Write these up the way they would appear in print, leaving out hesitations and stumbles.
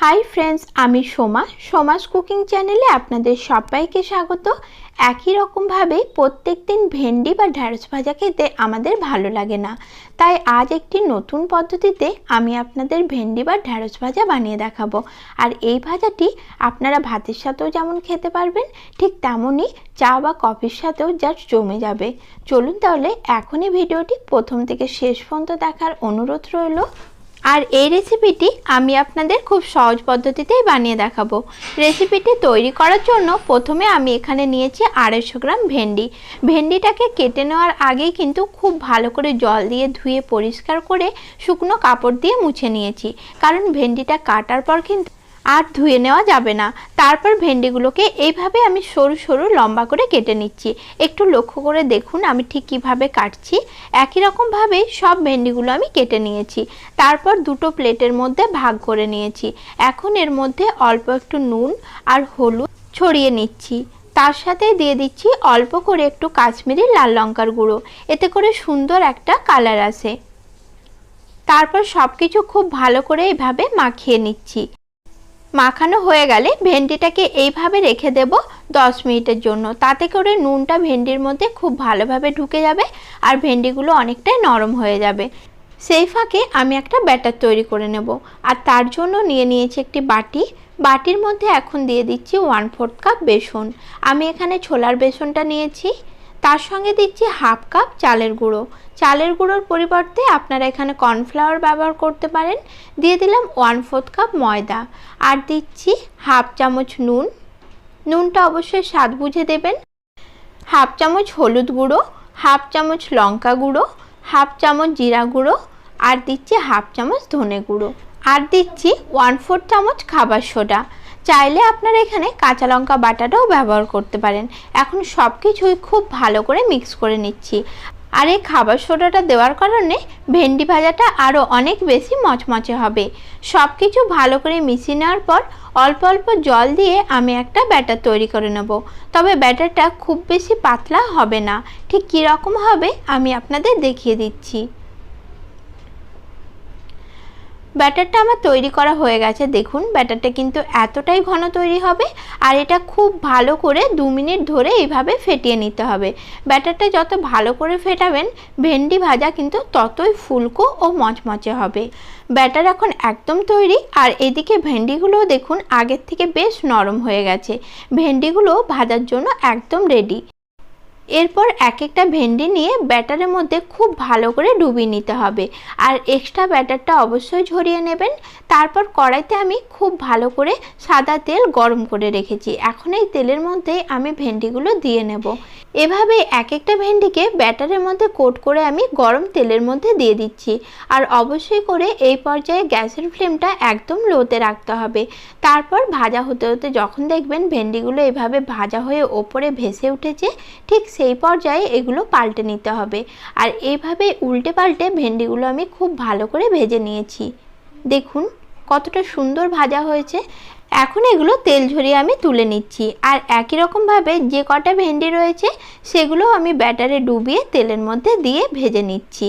Hi friends आमी Soma सोमास cooking चैनेले आपनादेर सबाइके स्वागत। एक ही रकम भावे प्रत्येक दिन भेंडी बा ढेड़स भाजा खेते आमादेर भालो लागे ना, ताई आज एकटी नतून पद्धतिते आमी आपनादेर भेंडी बा ढेड़स भाजा बानिये देखाबो। आर एई भाजाटी आपनारा भातेर साथेओ जेमन खेते पारबेन ठीक तेमोनी चा बा कफिर साथेओ जास्ट जमे जाबे। चलुन ताहले एखोनी भिडियोटी प्रथम थेके शेष पर्यन्त देखार अनुरोध रइलो। और ये रेसिपिटी आमी आपनादेर खूब सहज पद्धतितेई बानिये देखाबो। रेसिपिटी तैरी करार जोन्नो प्रथमे आमी एखाने नियेछि 250 ग्राम भेंडी। भेंडिटाके केटे नेওয়ার आगेई किन्तु खूब भालो करे जल दिए धुए परिष्कार करे शुकनो कापड़ दिए मुछे नियेछि, कारण भेंडिटा काटार पर किन्तु আর ধুয়ে নেওয়া যাবে না। তারপর ভেন্ডিগুলোকে এইভাবে আমি সরু সরু লম্বা করে কেটে নিচ্ছি। একটু লক্ষ্য করে দেখুন আমি ঠিক কিভাবে কাটছি। একই রকম ভাবে সব ভেন্ডিগুলো আমি কেটে নিয়েছি। তারপর দুটো প্লেটের মধ্যে ভাগ করে নিয়েছি। এখন এর মধ্যে অল্প একটু নুন আর হলুদ ছড়িয়ে নিচ্ছি। তার সাথে দিয়ে দিচ্ছি অল্প করে একটু কাশ্মীরি লাল লঙ্কার গুঁড়ো, এতে করে সুন্দর একটা কালার আসে। তারপর সবকিছু খুব ভালো করে এইভাবে মাখিয়ে নিচ্ছি। মাখানো হয়ে গেলে ভেন্ডিটাকে এইভাবে রেখে দেব 10 মিনিটের জন্য। তাতে করে নুনটা ভেন্ডির মধ্যে খুব ভালোভাবে ঢুকে যাবে আর ভেন্ডিগুলো অনেকটাই নরম হয়ে যাবে। সেই ফাঁকে আমি একটা ব্যাটার তৈরি করে নেব। আর তার জন্য নিয়ে নিয়েছি একটি বাটি। বাটির মধ্যে এখন দিয়ে দিচ্ছি 1/4 কাপ বেসন। আমি এখানে ছোলার বেসনটা নিয়েছি। তার সঙ্গে দিচ্ছি হাফ কাপ চালের গুঁড়ো। চালের গুঁড়োর পরিবর্তে আপনারা এখানে কর্নফ্লাওয়ার ব্যবহার করতে পারেন। দিয়ে দিলাম 1/4 কাপ ময়দা আর দিচ্ছি হাফ চামচ নুন। নুনটা অবশ্যই স্বাদ বুঝে দেবেন। হাফ চামচ হলুদ গুঁড়ো, হাফ চামচ লঙ্কা গুঁড়ো, হাফ চামচ জিরা গুঁড়ো আর দিচ্ছি হাফ চামচ ধনে গুঁড়ো আর দিচ্ছি 1/4 চামচ খাবার সোডা। চাইলে আপনারা এখানে কাঁচা লঙ্কা বাটাটাও ব্যবহার করতে পারেন। এখন সব কিছুই খুব ভালো করে মিক্স করে নিচ্ছি। আর এই খাবার সোডাটা দেওয়ার কারণে ভেন্ডি ভাজাটা আরও অনেক বেশি মচমচে হবে। সব কিছু ভালো করে মিশিয়ে নেওয়ার পর অল্প অল্প জল দিয়ে আমি একটা ব্যাটার তৈরি করে নেব। তবে ব্যাটারটা খুব বেশি পাতলা হবে না। ঠিক কীরকম হবে আমি আপনাদের দেখিয়ে দিচ্ছি। ব্যাটারটা আমার তৈরি করা হয়ে গেছে। দেখুন ব্যাটারটা কিন্তু এতটাই ঘন তৈরি হবে আর এটা খুব ভালো করে 2 মিনিট ধরে এইভাবে ফেটিয়ে নিতে হবে। ব্যাটারটা যত ভালো করে ফেটাবেন ভেন্ডি ভাজা কিন্তু ততই ফুলকো ও মচমচে হবে। ব্যাটার এখন একদম তৈরি। আর এদিকে ভেন্ডিগুলো দেখুন আগের থেকে বেশ নরম হয়ে গেছে। ভেন্ডিগুলো ভাজার জন্য একদম রেডি। এরপর এক একটা ভেন্ডি নিয়ে ব্যাটারের মধ্যে খুব ভালো করে ডুবিয়ে নিতে হবে। আর এক্সট্রা ব্যাটারটা অবশ্যই ঝরিয়ে নেবেন। তারপর কড়াইতে আমি খুব ভালো করে সাদা তেল গরম করে রেখেছি। এখন এই তেলের মধ্যে আমি ভেন্ডিগুলো দিয়ে নেব। এভাবে এক একটা ভেন্ডিকে ব্যাটারের মধ্যে কোট করে আমি গরম তেলের মধ্যে দিয়ে দিচ্ছি। আর অবশ্যই করে এই পর্যায়ে গ্যাসের ফ্লেমটা একদম লোতে রাখতে হবে। তারপর ভাজা হতে হতে যখন দেখবেন ভেন্ডিগুলো এভাবে ভাজা হয়ে ওপরে ভেসে উঠেছে ঠিক সেই পর্যায়ে এগুলো পাল্টে নিতে হবে। আর এইভাবে উল্টে পাল্টে ভেন্ডিগুলো আমি খুব ভালো করে ভেজে নিয়েছি। দেখুন কতটা সুন্দর ভাজা হয়েছে। এখন এগুলো তেল ঝরিয়ে আমি তুলে নিচ্ছি। আর একই রকমভাবে যে কটা ভেন্ডি রয়েছে সেগুলো আমি ব্যাটারে ডুবিয়ে তেলের মধ্যে দিয়ে ভেজে নিচ্ছি।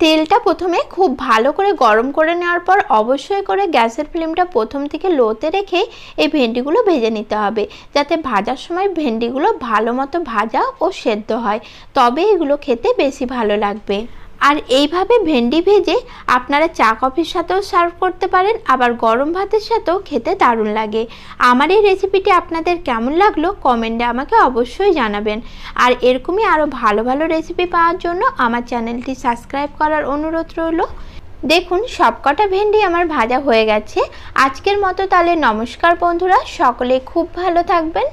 তেলটা প্রথমে খুব ভালো করে গরম করে নেওয়ার পর অবশ্যই করে গ্যাসের ফ্লেমটা প্রথম থেকে লোতে রেখে এই ভেন্ডিগুলো ভেজে নিতে হবে, যাতে ভাজার সময় ভেন্ডিগুলো ভালো মতো ভাজা ও সেদ্ধ হয়। তবে এগুলো খেতে বেশি ভালো লাগবে। আর এইভাবে ভেন্ডি ভেজে আপনারা চা কফির সাথেও সার্ভ করতে পারেন, আবার গরম ভাতের সাথেও খেতে দারুণ লাগে। আমার এই রেসিপিটি আপনাদের কেমন লাগলো কমেন্টে আমাকে অবশ্যই জানাবেন। আর এরকমই আরও ভালো ভালো রেসিপি পাওয়ার জন্য আমার চ্যানেলটি সাবস্ক্রাইব করার অনুরোধ রইল। দেখুন সবকটা ভেন্ডি আমার ভাজা হয়ে গেছে। আজকের মতো তাহলে নমস্কার বন্ধুরা, সকলে খুব ভালো থাকবেন।